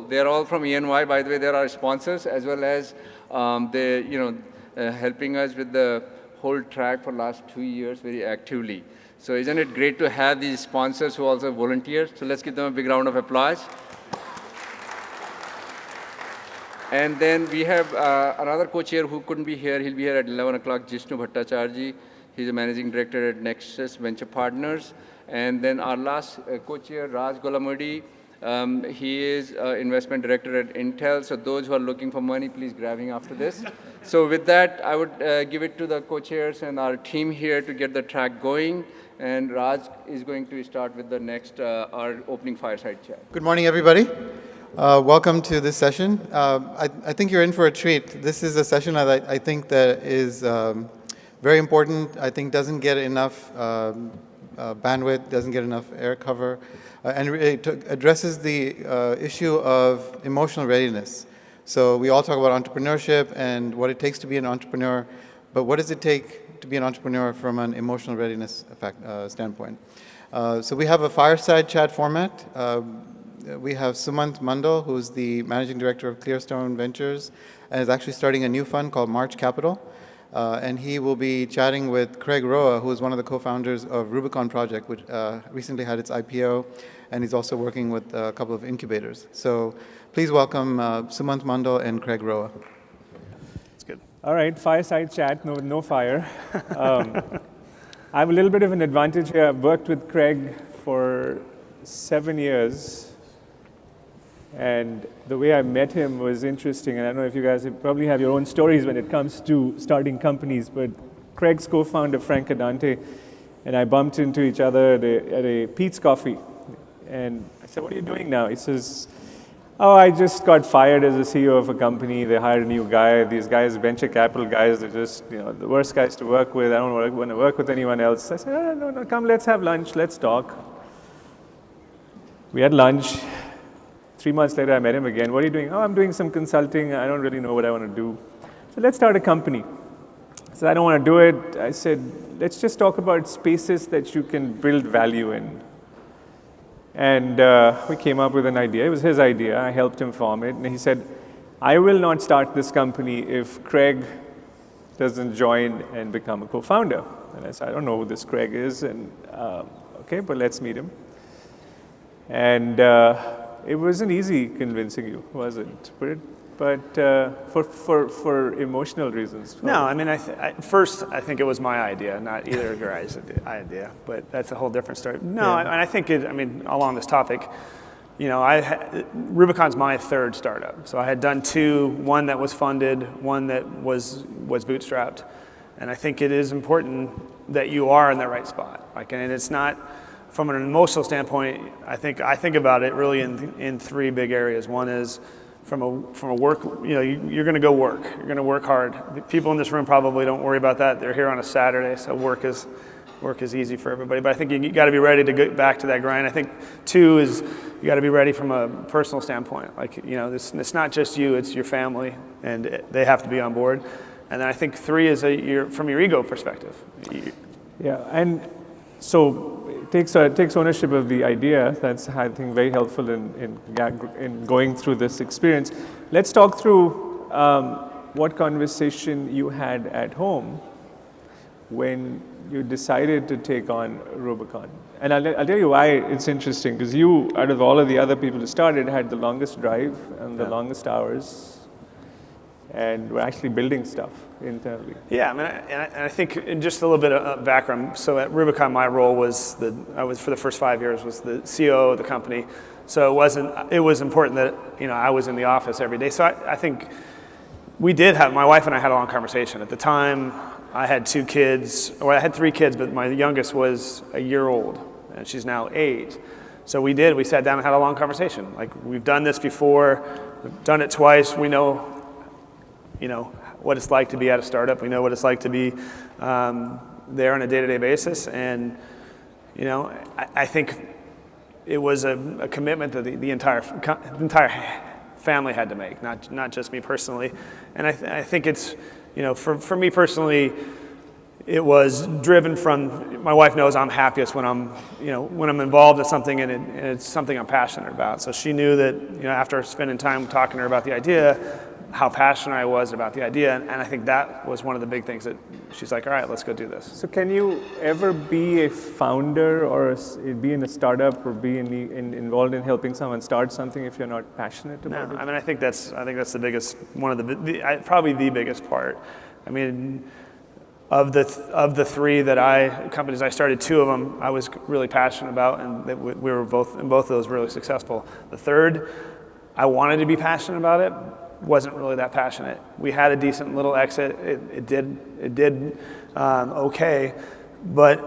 They're all from ENY, by the way. They're our sponsors, as well as they're helping us with the whole track for the last 2 years very actively. So isn't it great to have these sponsors who also volunteer? So let's give them a big round of applause. And then we have another co-chair who couldn't be here. He'll be here at 11 o'clock, Jishnu Bhattacharya. He's a managing director at Nexus Venture Partners. And then our last co-chair, Raj Golamudi. He is investment director at Intel. So those who are looking for money, please grab him after this. So with that, I would give it to the co-chairs and our team here to get the track going. And Raj is going to start with the next, our opening fireside chat. Good morning, everybody. Welcome to this session. I think you're in for a treat. This is a session that I think that is very important. I think doesn't get enough bandwidth, doesn't get enough air cover. And it addresses the issue of emotional readiness. So we all talk about entrepreneurship and what it takes to be an entrepreneur, but what does it take to be an entrepreneur from an emotional readiness standpoint? So we have a fireside chat format. We have Sumant Mandal, who's the managing director of Clearstone Ventures, and is actually starting a new fund called March Capital. And he will be chatting with Craig Roah, who is one of the co-founders of Rubicon project, which recently had its IPO, and he's also working with a couple of incubators. So please welcome Sumant Mandal and Craig Roah. That's good. All right, fireside chat, no fire. I have a little bit of an advantage here. I've worked with Craig for 7 years. And the way I met him was interesting, and I don't know if you guys probably have your own stories when it comes to starting companies, but Craig's co-founder, Frank Adante, and I bumped into each other at a Pete's Coffee. And I said, what are you doing now? He says, oh, I just got fired as a CEO of a company. They hired a new guy. These guys, venture capital guys, they're just the worst guys to work with. I don't want to work with anyone else. I said, oh, no, come, let's have lunch. Let's talk. We had lunch. 3 months later, I met him again. What are you doing? Oh, I'm doing some consulting. I don't really know what I want to do. So let's start a company. I said, I don't want to do it. I said, let's just talk about spaces that you can build value in. And we came up with an idea. It was his idea. I helped him form it. And he said, I will not start this company if Craig doesn't join and become a co-founder. And I said, I don't know who this Craig is. And okay, but let's meet him. And it wasn't easy convincing you, was it? But for emotional reasons. No, I mean, first, I think it was my idea, not either of your guys' idea, but that's a whole different story. No, yeah. And I think along this topic, Rubicon's my third startup. So I had done two, one that was funded, one that was bootstrapped. And I think it is important that you are in the right spot. And it's not, from an emotional standpoint, I think about it really in three big areas. One is from a work, you're going to go work. You're going to work hard. People in this room probably don't worry about that. They're here on a Saturday, so work is easy for everybody. But I think you got to be ready to get back to that grind. I think two is you got to be ready from a personal standpoint. It's not just you; it's your family, and they have to be on board. And then I think three is from your ego perspective. Yeah, and so it takes ownership of the idea. That's, I think, very helpful in going through this experience. Let's talk through what conversation you had at home when you decided to take on Rubicon. And I'll tell you why it's interesting, because you, out of all of the other people who started, had the longest drive and the longest hours, and we're actually building stuff internally. Yeah, and I think in just a little bit of background. So at Rubicon, my role was for the first 5 years was the CEO of the company. So it was important that I was in the office every day. So I think my wife and I had a long conversation. At the time, I had 2 kids, or I had 3 kids, but my youngest was a year old, and she's now 8. So we sat down and had a long conversation. We've done this before, we've done it twice. We know what it's like to be at a startup. We know what it's like to be there on a day-to-day basis. And, I think it was a commitment that the entire family had to make, not just me personally. And I think it's, for me personally, it was driven from, my wife knows I'm happiest when I'm involved in something and it's something I'm passionate about. So she knew that, after spending time talking to her about the idea, how passionate I was about the idea. And I think that was one of the big things that she's like, all right, let's go do this. So can you ever be a founder or be in a startup or be involved in helping someone start something if you're not passionate about it? I mean, I think that's the biggest, probably the biggest part. I mean, of the three companies I started, two of them I was really passionate about, and we were both of those really successful. The third, I wanted to be passionate about it, wasn't really that passionate. We had a decent little exit. It did okay, but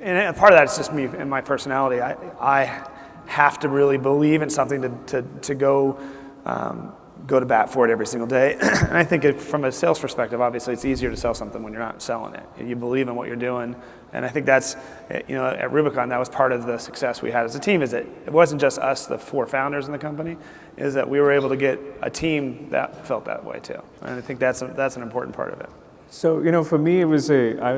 and part of that is just me and my personality. I have to really believe in something to go to bat for it every single day. And I think from a sales perspective, obviously it's easier to sell something when you're not selling it. You believe in what you're doing. And I think that's, at Rubicon, that was part of the success we had as a team, is that it wasn't just us, the 4 founders in the company, is that we were able to get a team that felt that way too. And I think that's an important part of it. So, for me, I would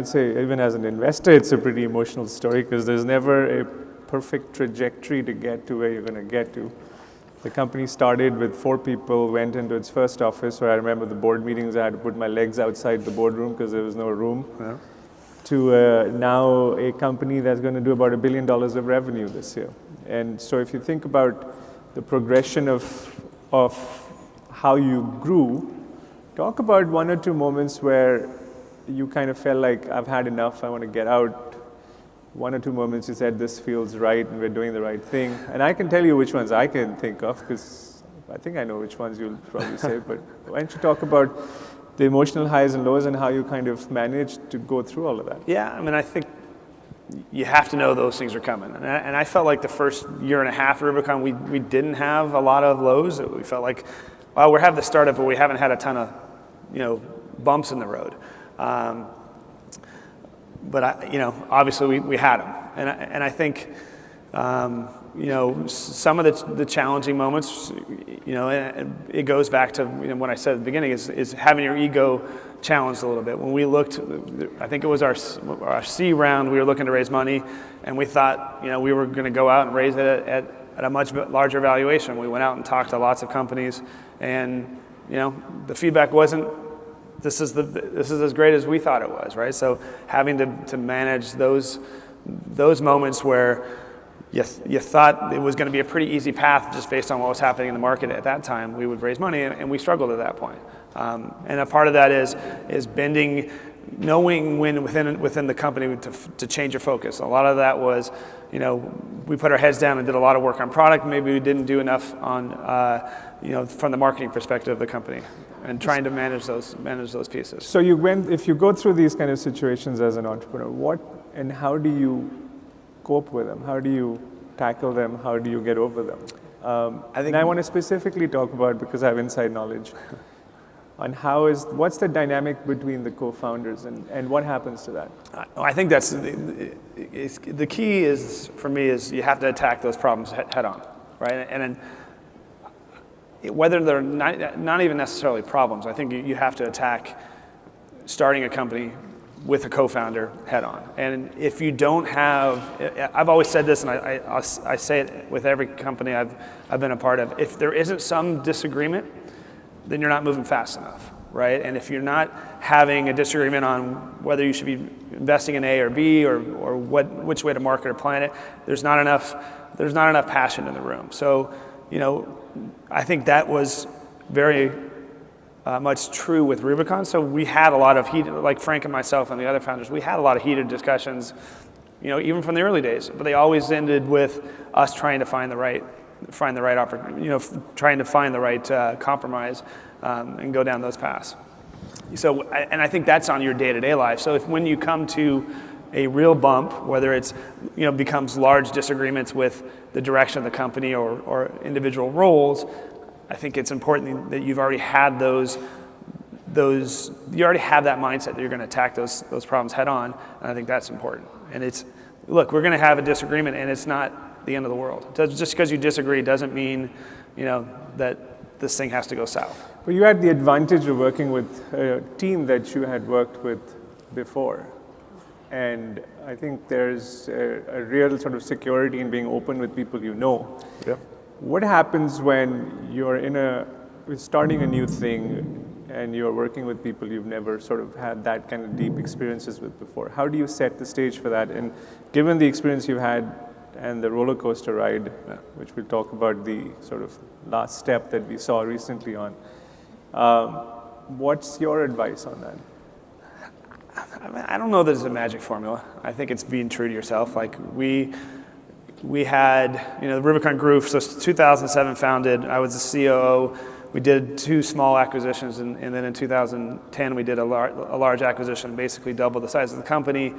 say, even as an investor, it's a pretty emotional story because there's never a perfect trajectory to get to where you're going to get to. The company started with 4 people, went into its first office where I remember the board meetings, I had to put my legs outside the boardroom because there was no room, to now a company that's going to do about $1 billion of revenue this year. And so if you think about the progression of how you grew, talk about 1 or 2 moments where you kind of felt like, I've had enough, I want to get out. 1 or 2 moments you said, this feels right and we're doing the right thing. And I can tell you which ones I can think of because I think I know which ones you'll probably say, but why don't you talk about the emotional highs and lows and how you kind of managed to go through all of that? Yeah, I mean, I think you have to know those things are coming. And I felt like the first year and a half of Rubicon, we didn't have a lot of lows. We felt like, well, we have the startup, but we haven't had a ton of, bumps in the road. But obviously we had them, and I think some of the challenging moments, it goes back to what I said at the beginning is having your ego challenged a little bit. When we looked, I think it was our C round, we were looking to raise money, and we thought we were going to go out and raise it at a much larger valuation. We went out and talked to lots of companies, and the feedback wasn't, this is as great as we thought it was, right? So having to manage those moments where you thought it was going to be a pretty easy path just based on what was happening in the market at that time, we would raise money, and we struggled at that point. And a part of that is bending, knowing when within the company to change your focus. A lot of that was, we put our heads down and did a lot of work on product. Maybe we didn't do enough on, from the marketing perspective of the company, and trying to manage those pieces. So if you go through these kind of situations as an entrepreneur, what and how do you cope with them? How do you tackle them? How do you get over them? I want to specifically talk about, because I have inside knowledge, on what's the dynamic between the co-founders and what happens to that? I think that's the key is, for me, is you have to attack those problems head on, right? And whether they're not even necessarily problems, I think you have to attack starting a company with a co-founder head on. And if you don't have, I've always said this, and I say it with every company I've been a part of, if there isn't some disagreement, then you're not moving fast enough, right? And if you're not having a disagreement on whether you should be investing in A or B or which way to market or plan it, there's not enough passion in the room. So, I think that was very much true with Rubicon. So we had a lot of heated, like Frank and myself and the other founders, we had a lot of heated discussions, even from the early days. But they always ended with us trying to find the right opportunity, trying to find the right compromise and go down those paths. So, and I think that's on your day-to-day life. So when you come to a real bump, whether it's becomes large disagreements with the direction of the company or individual roles, I think it's important that you've already had you already have that mindset that you're going to attack those problems head on, and I think that's important. And look, we're going to have a disagreement, and it's not the end of the world. Just because you disagree doesn't mean that this thing has to go south. But you had the advantage of working with a team that you had worked with before. And I think there's a real sort of security in being open with people you know. Yeah. What happens when you're starting a new thing and you're working with people you've never sort of had that kind of deep experiences with before? How do you set the stage for that? And given the experience you've had and the roller coaster ride, which we'll talk about the sort of last step that we saw recently on, what's your advice on that? I don't know that it's a magic formula. I think it's being true to yourself. Like we had, the Rubicon grew, so 2007 founded, I was the COO. We did 2 small acquisitions, and then in 2010 we did a large acquisition, basically doubled the size of the company.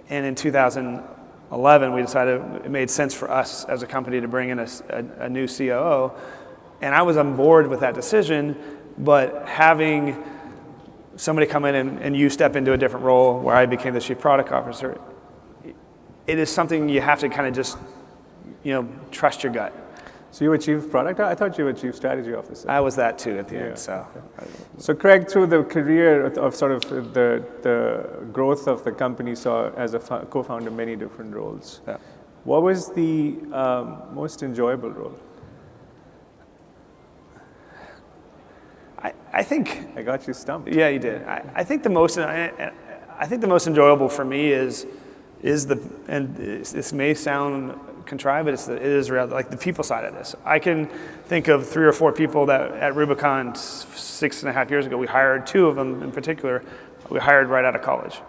And in 2011 we decided it made sense for us as a company to bring in a new COO. And I was on board with that decision, but having somebody come in and you step into a different role where I became the chief product officer, it is something you have to kind of just, trust your gut. So you were chief product? I thought you were chief strategy officer. I was that too at the end. So, So Craig, through the career of sort of the growth of the company, saw as a co-founder many different roles. Yeah. What was the most enjoyable role? I think I got you stumped. Yeah, you did. I think the most enjoyable for me is and this may sound contrived, but it is real, like the people side of this. I can think of 3 or 4 people that at Rubicon 6.5 years ago, we hired 2 of them in particular. We hired right out of college.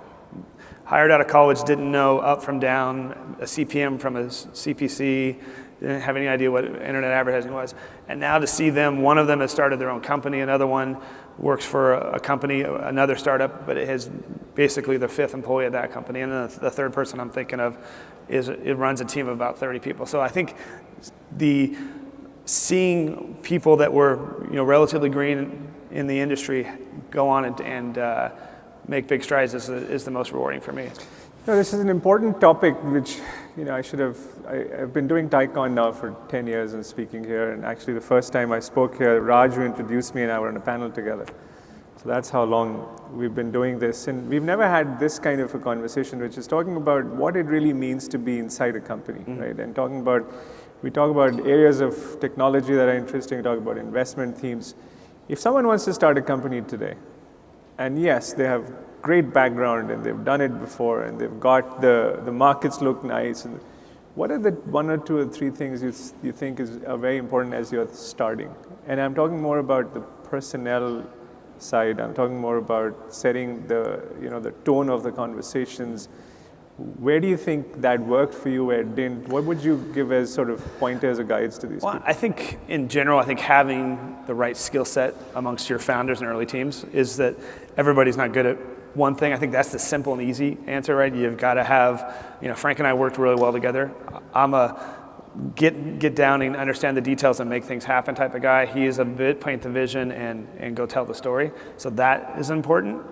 Hired out of college, didn't know up from down, a CPM from a CPC, didn't have any idea what internet advertising was. And now to see them, one of them has started their own company, another one works for a company, another startup, but it is basically the 5th employee of that company. And then the 3rd person I'm thinking of it runs a team of about 30 people. So I think seeing people that were relatively green in the industry go on and make big strides is the most rewarding for me. No, this is an important topic, which I've been doing TiEcon now for 10 years and speaking here. And actually, the first time I spoke here, Raj, who introduced me, and I were on a panel together. So that's how long we've been doing this. And we've never had this kind of a conversation, which is talking about what it really means to be inside a company, right? And we talk about areas of technology that are interesting, we talk about investment themes. If someone wants to start a company today, and yes, they have great background and they've done it before and they've got the markets look nice, and what are the 1 or 2 or 3 things you think are very important as you're starting? And I'm talking more about the personnel side. I'm talking more about setting the tone of the conversations. Where do you think that worked for you? Where it didn't? What would you give as sort of pointers or guides to these people? I think in general, having the right skill set amongst your founders and early teams is that everybody's not good at one thing. I think that's the simple and easy answer, right? You've got to have, Frank and I worked really well together. I'm a get down and understand the details and make things happen type of guy. He is a bit paint the vision and go tell the story. So that is important.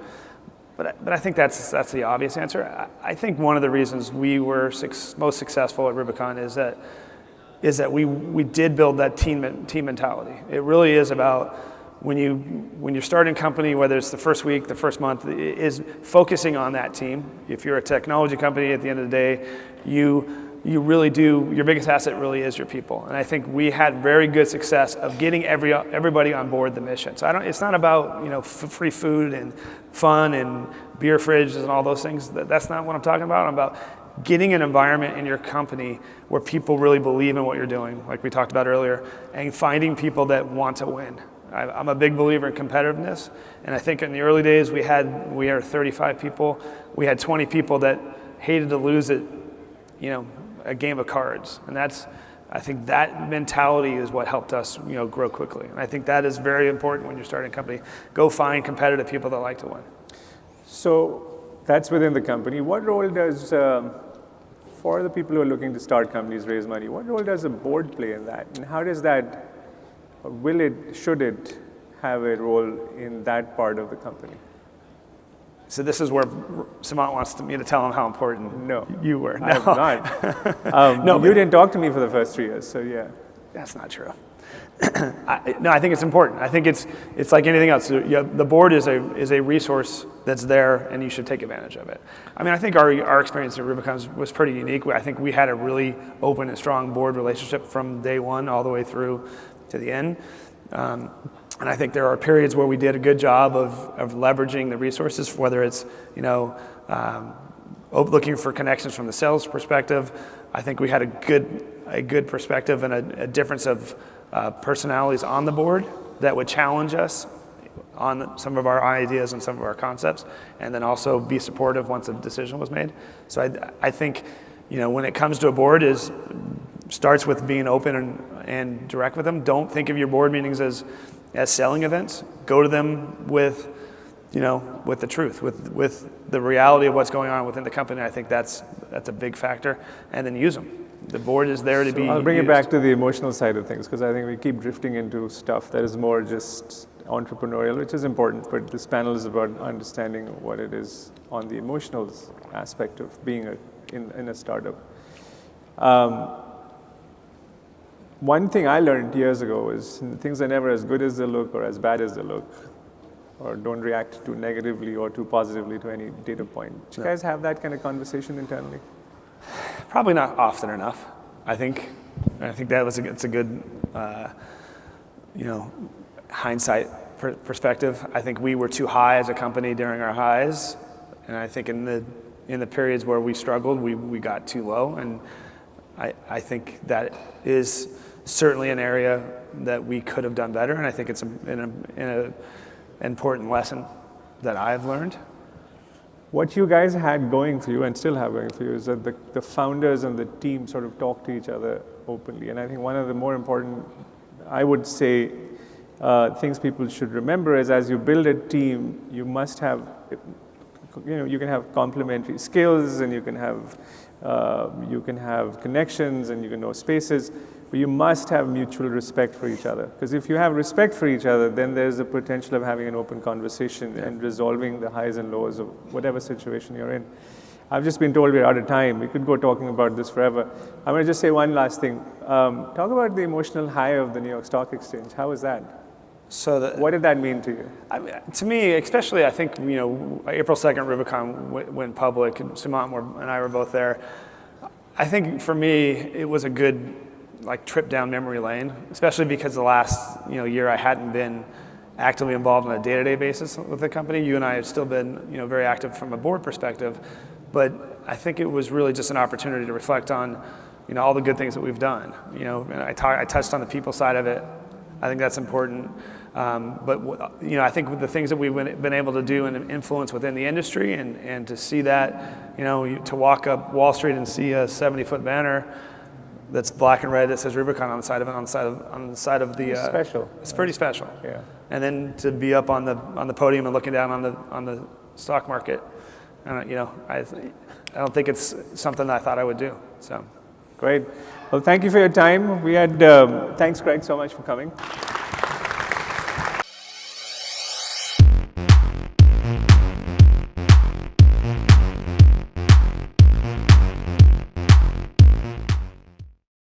But I think that's the obvious answer. I think one of the reasons we were most successful at Rubicon is that we did build that team mentality. It really is about when you're starting a company, whether it's the first week, the first month, is focusing on that team. If you're a technology company, at the end of the day, you really do, your biggest asset really is your people. And I think we had very good success of getting everybody on board the mission. So it's not about free food and fun and beer fridges and all those things. That's not what I'm talking about. I'm about getting an environment in your company where people really believe in what you're doing, like we talked about earlier, and finding people that want to win. I'm a big believer in competitiveness, and I think in the early days we are 35 people. We had 20 people that hated to lose it, a game of cards, and I think that mentality is what helped us, grow quickly. And I think that is very important when you're starting a company. Go find competitive people that like to win. So that's within the company. What role does, for the people who are looking to start companies, raise money, what role does the board play in that? And how does that, should it have a role in that part of the company? So this is where Sumant wants me to tell him how important you were. No. I have not. No, you didn't talk to me for the first 3 years, so yeah. That's not true. I think it's important. I think it's like anything else. The board is a resource that's there, and you should take advantage of it. I mean, I think our experience at Rubicon was pretty unique. I think we had a really open and strong board relationship from day one all the way through to the end. And I think there are periods where we did a good job of leveraging the resources, whether it's looking for connections from the sales perspective. I think we had a good perspective and a difference of personalities on the board that would challenge us on some of our ideas and some of our concepts, and then also be supportive once a decision was made. So I think, when it comes to a board, starts with being open and direct with them. Don't think of your board meetings as selling events. Go to them with the truth, with the reality of what's going on within the company. I think that's a big factor, and then use them. The board is there to be I'll bring used. it back to the emotional side of things, because I think we keep drifting into stuff that is more just entrepreneurial, which is important, but this panel is about understanding what it is on the emotional aspect of being in a startup. One thing I learned years ago is things are never as good as they look or as bad as they look, or don't react too negatively or too positively to any data point. Do you guys have that kind of conversation internally? Probably not often enough. I think it's a good hindsight perspective. I think we were too high as a company during our highs, and I think in the periods where we struggled, we got too low, and I think that is certainly an area that we could have done better, and I think it's an important lesson that I've learned. What you guys had going for you and still have going for you is that the founders and the team sort of talk to each other openly. And I think one of the more important, I would say, things people should remember is as you build a team, you must have, you can have complementary skills, and you can have connections, and you can know spaces, but you must have mutual respect for each other. Because if you have respect for each other, then there's the potential of having an open conversation and resolving the highs and lows of whatever situation you're in. I've just been told we're out of time. We could go talking about this forever. I'm going to just say one last thing. Talk about the emotional high of the New York Stock Exchange. How was that? What did that mean to you? To me, especially, I think, April 2nd, Rubicon went public, and Sumant and I were both there. I think for me, it was a good trip down memory lane, especially because the last year I hadn't been actively involved on a day-to-day basis with the company. You and I have still been very active from a board perspective, but I think it was really just an opportunity to reflect on all the good things that we've done. And I touched on the people side of it. I think that's important. But I think the things that we've been able to do and influence within the industry, and to see that, to walk up Wall Street and see a 70-foot banner that's black and red that says Rubicon on the side of it, on the side of the. It's special. It's pretty special. Yeah. And then to be up on the podium and looking down on the stock market, I don't think it's something I thought I would do. So. Great. Well, thank you for your time. Thanks, Craig, so much for coming.